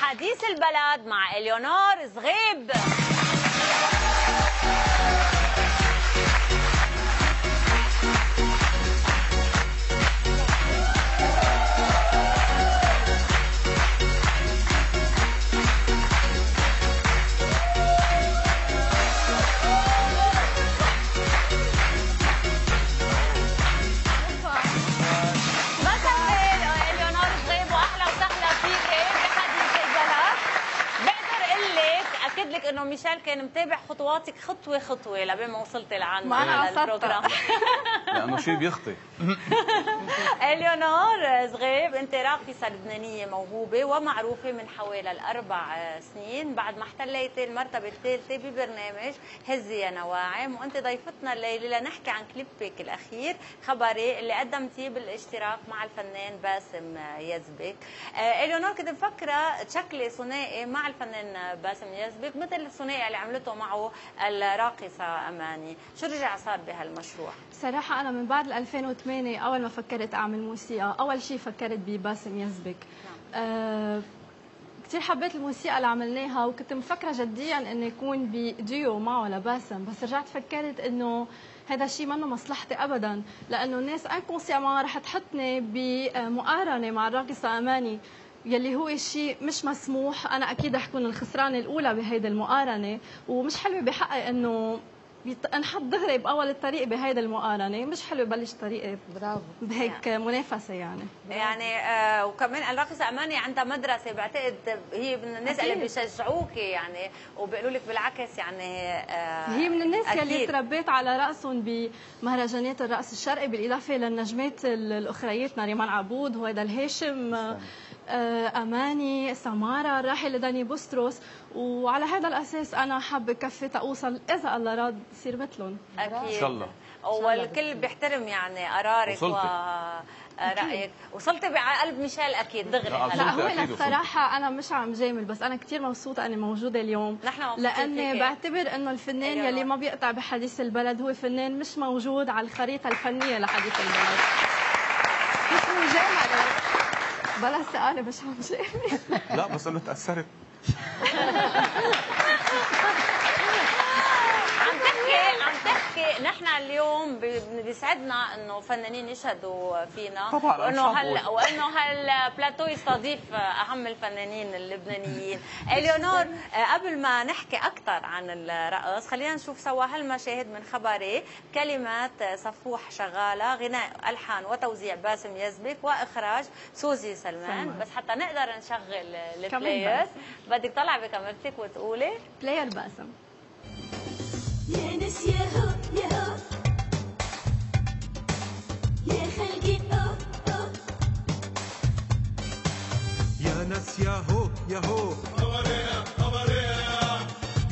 حديث البلد مع إليونور زغيب. لك انه ميشيل كان متابع خطواتك خطوه خطوه لبين ما وصلتي لعنا على البروجرام. لانه شيء بيخطي. إليونور زغيب، انت راقصه لبنانيه موهوبه ومعروفه من حوالي ال4 سنين بعد ما احتليتي المرتبه الثالثه ببرنامج هزي يا نواعم، وانت ضيفتنا الليله لنحكي عن كليبك الاخير خبري اللي قدمتيه بالاشتراك مع الفنان باسم يزبك. إليونور، كنت مفكره تشكلي ثنائي مع الفنان باسم يزبك مثل الثنائي اللي عملته معه الراقصه اماني، شو رجع صار بهالمشروع؟ صراحه انا من بعد 2008 اول ما فكرت اعمل موسيقى اول شيء فكرت بباسم يزبك. كثير حبيت الموسيقى اللي عملناها وكنت مفكره جديا اني يكون بديو معه لباسم، بس رجعت فكرت انه هذا الشيء منه مصلحتي ابدا، لانه الناس انكونسيامون رح تحطني بمقارنه مع الراقصه اماني يلي هو شيء مش مسموح. انا اكيد رح كون الخسرانه الاولى بهيدي المقارنه، ومش حلوه بحقي انه انحط دغري باول الطريق بهيدي المقارنه، مش حلوه بلش طريقي برافو بهيك منافسه يعني. وكمان الراقصه اماني عندها مدرسه، بعتقد هي من الناس اللي بيشجعوك يعني وبيقولوا لك بالعكس يعني هي من الناس يلي تربيت على رقصهم بمهرجانات الرقص الشرقي، بالاضافه للنجمات الاخريات نريمان عبود، هويدا الهاشم، اماني، سماره، الراحل داني بوستروس، وعلى هذا الاساس انا حابه كفي اوصل اذا الله راد يصير مثلهم. اكيد ان شاء الله. والكل بيحترم يعني قرارك ورأيك. وصلتي بقلب ميشيل اكيد دغري. لا هو الصراحه انا مش عم جامل، بس انا كثير مبسوطه اني موجوده اليوم، لاني بعتبر انه الفنان يلي ما بيقطع بحديث البلد هو فنان مش موجود على الخريطه الفنيه لحديث البلد. مش مجامله بلا سؤال، مش عم جامل. لا بس انه تاثرت. عم تحكي نحن اليوم بيسعدنا انه فنانين يشهدوا فينا طبعا، وانه هالبلاتو يستضيف اهم الفنانين اللبنانيين. إليونور، قبل ما نحكي اكثر عن الرقص خلينا نشوف سوا هالمشاهد من خبري. كلمات صفوح شغاله، غناء الحان وتوزيع باسم يزبك، واخراج سوزي سلمان. بس حتى نقدر نشغل البلاير بدك طلع بكاميرتك وتقولي بلاير باسم. يا ناس ياهو ياهو يا خلقي أوه أوه يا ناس ياهو ياهو خبرية خبرية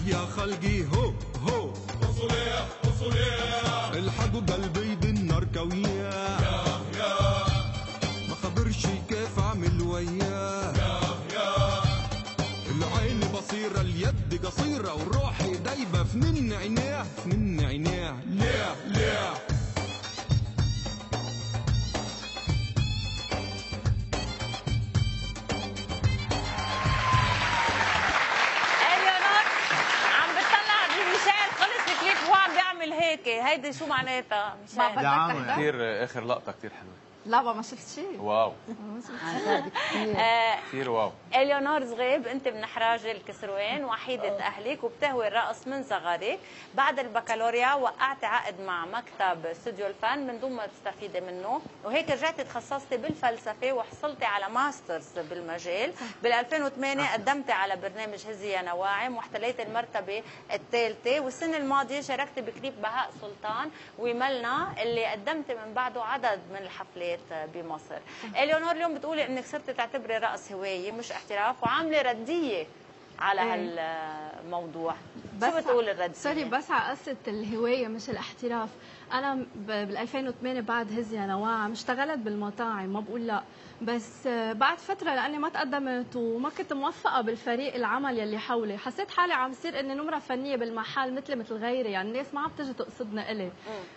يا خلقي هو هو وصولية وصولية الحقوا قلبي بالنار كوية يا ما خبرش كيف اعمل وياه يا العين بصيرة اليد قصيرة وروحي دايبة فنن عينيه فنن عينيه ليه ليه إليونور عم بتطلع بميشيل خلص الكليب وهو عم بيعمل هيك، هيدي شو معناتها ميشيل؟ كثير اخر لقطة كثير حلوة. لا ما شفت شيء. واو كثير واو. إليونور زغيب، انت من حراج الكسروين، وحيدة اهلك وبتهوي الرقص من صغرك. بعد البكالوريا وقعت عقد مع مكتب استوديو الفن من دون ما تستفيدي منه، وهيك رجعتي تخصصتي بالفلسفه وحصلتي على ماسترز بالمجال. بال 2008 قدمتي على برنامج هزي يا نواعم واحتليتي المرتبه الثالثه، والسنه الماضيه شاركتي بكليب بهاء سلطان وملنا اللي قدمتي من بعده عدد من الحفلات بمصر. إليونور، اليوم بتقولي انك صرتي تعتبري الرقص هوايه مش احتراف، وعامله رديه على هالموضوع. شو بتقول الرديه؟ سوري، بس على قصه الهوايه مش الاحتراف، انا بال 2008 بعد هزيا نواعم اشتغلت بالمطاعم، ما بقول لا، بس بعد فتره لاني ما تقدمت وما كنت موفقه بالفريق العمل يلي حولي، حسيت حالي عم صير اني نمره فنيه بالمحل مثل غيري، يعني الناس ما عم تجي تقصدني الي،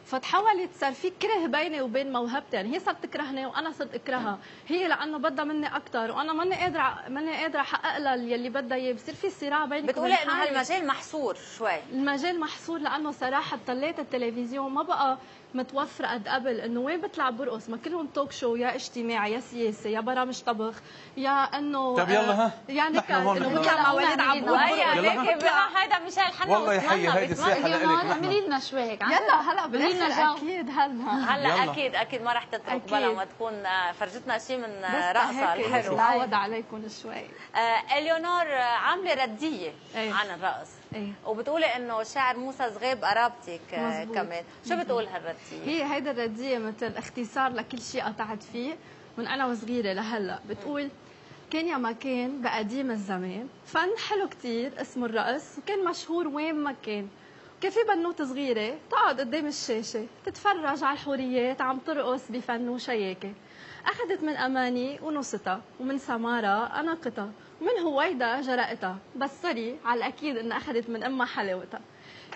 فتحولت صار في كره بيني وبين موهبتي، يعني هي صارت تكرهني وانا صرت اكرهها، هي لانه بدها مني اكثر وانا ماني قادره احقق لها يلي بدها اياه، بصير في صراع بيني وبين بتقولي انه هالمجال محصور شوي؟ المجال محصور لانه صراحه طليت التلفزيون ما بقى متوفره قد قبل، انه وين بطلع برقص، ما كلهم توك شو، يا اجتماعي يا سياسي يا برامج طبخ يا انه طب يلا ها يعني نحن هون انه بطلع مع ولاد عبود هيدا مشان حنا والله يا حي هيدي الساحه لك اعملي لنا شوي هيك يلا هلا بالاخر اكيد هلا اكيد ما رح تترك بلا ما تكون فرجتنا شيء من رقصها الحلو. تعود عليكم شوي. اليونور عامله رديه عن الرقص، وبتقولي انه الشاعر موسى زغيب قرابتك كمان، شو بتقول هالرديه؟ هيدا الرديه مثل اختصار لكل شيء قطعت فيه من انا وصغيره لهلا، بتقول كان يا ما كان بقديم الزمان فن حلو كتير اسمه الرقص، وكان مشهور وين ما كان، كان في بنوته صغيره تقعد قدام الشاشه تتفرج على الحوريات عم ترقص بفن وشياكه، اخذت من اماني ونصتها ومن سماره اناقتها ومن هويدا جرأتها، بس سوري على الاكيد انها اخذت من امها حلاوتها.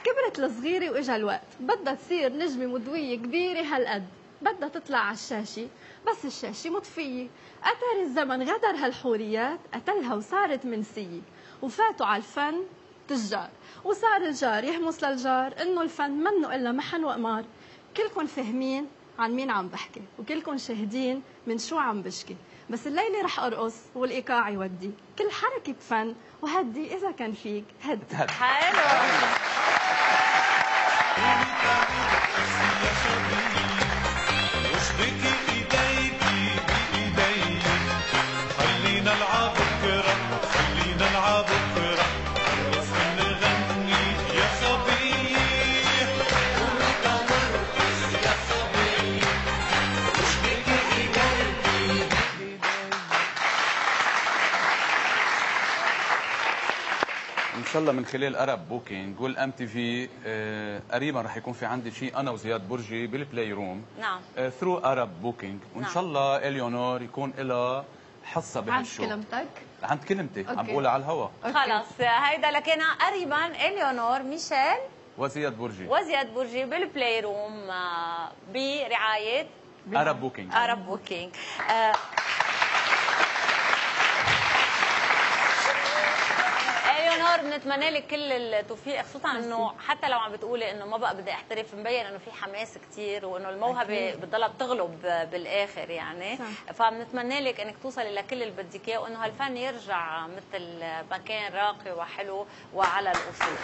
كبرت الصغيره واجا الوقت بدها تصير نجمه مضويه كبيره هالقد، بدها تطلع على الشاشه بس الشاشه مطفيه، اتاري الزمن غدر هالحوريات قتلها وصارت منسيه، وفاتوا على الفن تجار وصار الجار يهمس للجار انه الفن منه الا محن وقمار، كلكم فاهمين عن مين عم بحكي وكلكم شاهدين من شو عم بشكي، بس الليله رح ارقص والايقاع يودي، كل حركه فن وهدي اذا كان فيك هدي. حلو. واشبكي ايديكي بايدي، خلينا نلعب بكره، خلينا نلعب بكره، نرقص ونغني يا صبي، ونرجع نرقص يا صبي، واشبكي ايديكي ان شاء الله من خلال ارب بوكينج والMTV قريبا رح يكون في عندي شيء انا وزياد برجي بالبلاي روم. نعم. ثرو ارب بوكينج، وان شاء الله اليونور يكون لها حصه بهالشو. عند كلمتك؟ عند كلمتي عم بقولها على الهوا. خلص هيدا لكن قريبا اليونور ميشيل وزياد برجي بالبلاي روم برعايه ارب بوكينج. اليونور بنتمنى لك كل التوفيق، خصوصا انه حتى لو عم بتقولي انه ما بقى بدي احترف، مبين انه في حماس كثير وانه الموهبه بتضلها بتغلب بالاخر يعني، فبنتمنى لك انك توصلي لكل اللي بدك اياه، وانه هالفن يرجع مثل ما كان راقي وحلو وعلى الاصول.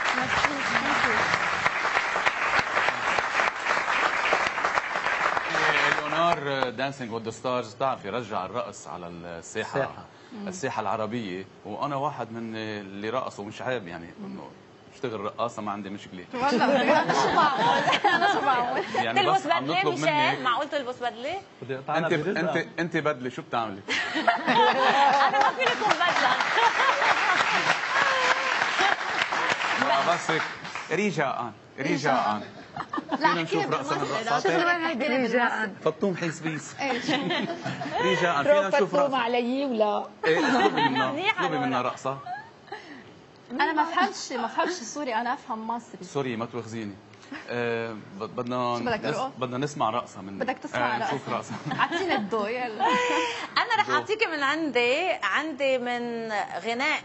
اليونور دانسينج وذ ذا ستارز بتعرفي رجع الرقص على الساحه العربيه، وانا واحد من اللي رقصوا، مش عيب يعني انه اشتغل رقاصه ما عندي مشكله. والله انا شو بعمل يعني بس عم نطلب منك. معقول تلبس بدله؟ انت بدله شو بتعملي؟ انا ما فيني اكون بدله. بس هيك رجاء فينا نشوف رقصه من الرقصات. فطوم حيسبيس. رجاء فينا نشوف رقصه علي ولا اطلبي منا رقصه. انا ما بفهمش سوري، انا افهم مصري. سوري ما تواخذيني. بدنا نسمع رقصه منك. بدك تسمع رقصه؟ نشوف رقصه. اعطينا الضوء يلا. انا رح اعطيكي من عندي من غناء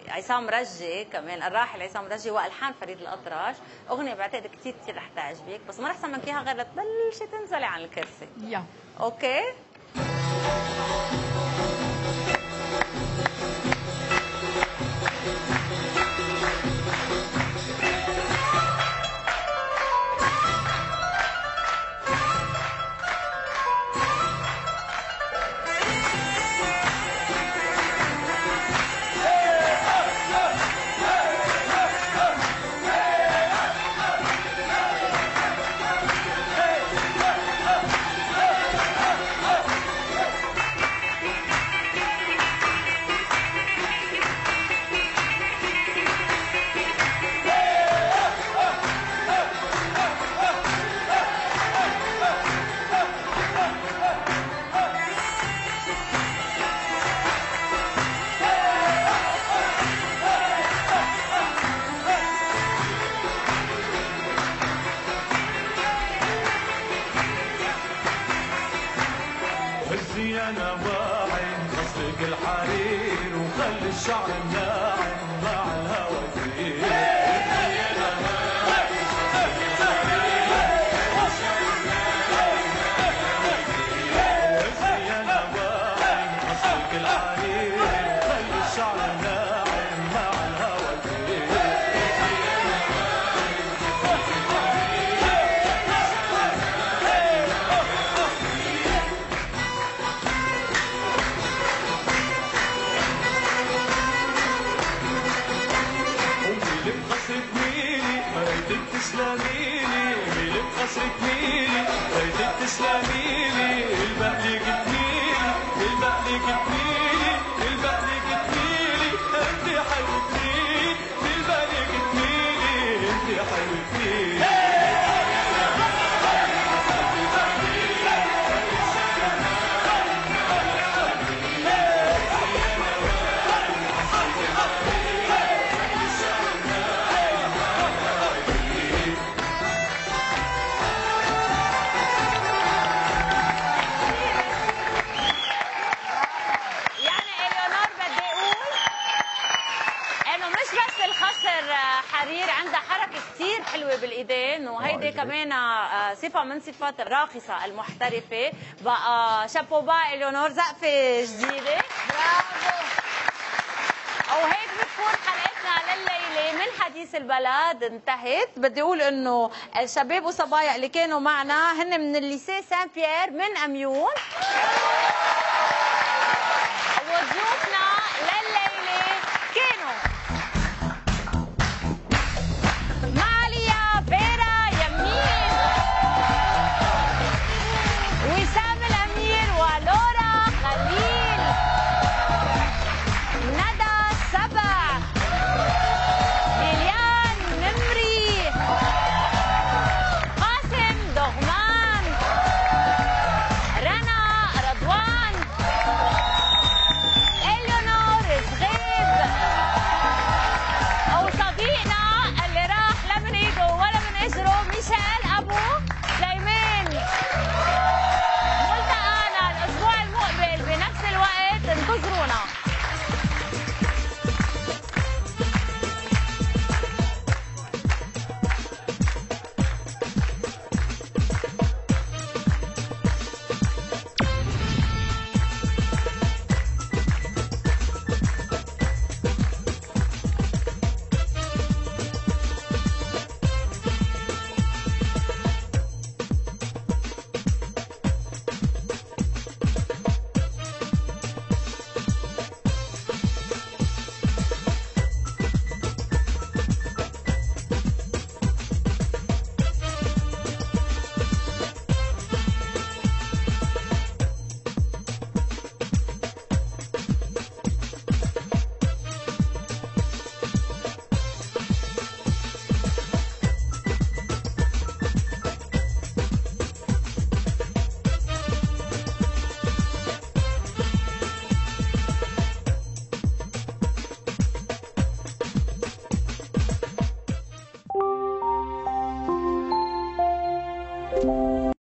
عصام رجي، كمان الراحل عصام رجي والحان فريد الأطرش، اغنيه بعتقد كثير رح تعجبك، بس ما رح سمعك اياها غير لتبلشي تنزلي عن الكرسي. يلا اوكي. وزي انا واعي قصدك الحرير وخلي الشعر الناعم مع الهوى يطير. تسلميلي ميلك قصرك ميلي بيتك تسلميلي البقلي قتميلي البقلي قتميلي البقلي قتميلي انت حبيبتي البقلي قتميلي انت حبيبتي. حرير عندها حركة كثير حلوة بالإيدين وهيدي كمان صفة من صفات الراقصة المحترفة. بقى شابو با إليونور زقفة جديدة. برافو. وهيك بتكون حلقتنا لليلة من حديث البلد انتهت. بدي أقول إنه الشباب وصبايا اللي كانوا معنا هن من الليسيه سان بيير من أميون.